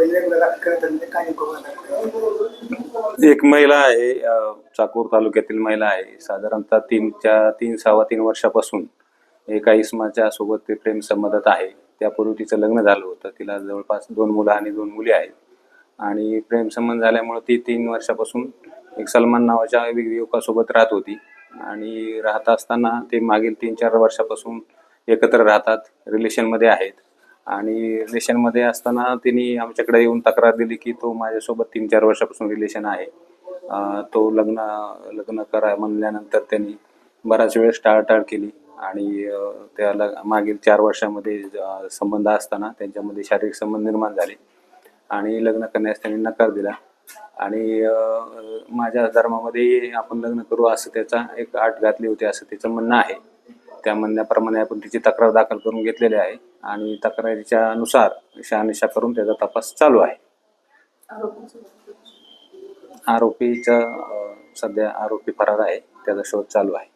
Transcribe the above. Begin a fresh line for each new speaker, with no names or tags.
वेगवेगळ्या करतात काय
एक महिला आहे, चाकूर तालुक्यातील महिला आहे. साधारणतः 3 वर्षापासून एका इसमाच्या सोबत ते प्रेम संबंधात आहे. त्यापूर्वी तिचं लग्न झालं होतं. तिला जवळपास 2 मुलं आणि 2 मुली आहेत. आणि प्रेम संबंध झाल्यामुळे ती 3 वर्षापासून एक सलमान नावाच्या युवकासोबत राहत होती. आणि राहत असताना ते मागील 3-4 वर्षापासून एकत्र राहतात, रिलेशनमध्ये आहेत. आणि रिलेशनमध्ये असताना तिने आमच्याकडे येऊन तक्रार दिली की तो माझ्यासोबत 3-4 वर्षापासून रिलेशन आहे. तो लग्न करा म्हणल्यानंतर त्यांनी बराच वेळ टाळाटाळ केली. आणि त्याला मागील 4 वर्षामध्ये संबंध असताना त्यांच्यामध्ये शारीरिक संबंध निर्माण झाले आणि लग्न करण्यास त्यांनी नकार दिला. आणि माझ्या धर्मामध्ये आपण लग्न करू असं त्याचा एक अट घातली होती असं तिचं म्हणणं आहे. त्या म्हणण्याप्रमाणे आपण तिची तक्रार दाखल करून घेतलेली आहे आणि तक्रारीच्या अनुसार शहानिशा करून त्याचा तपास चालू आहे. आरोपीचा सध्या आरोपी फरार आहे, त्याचा शोध चालू आहे.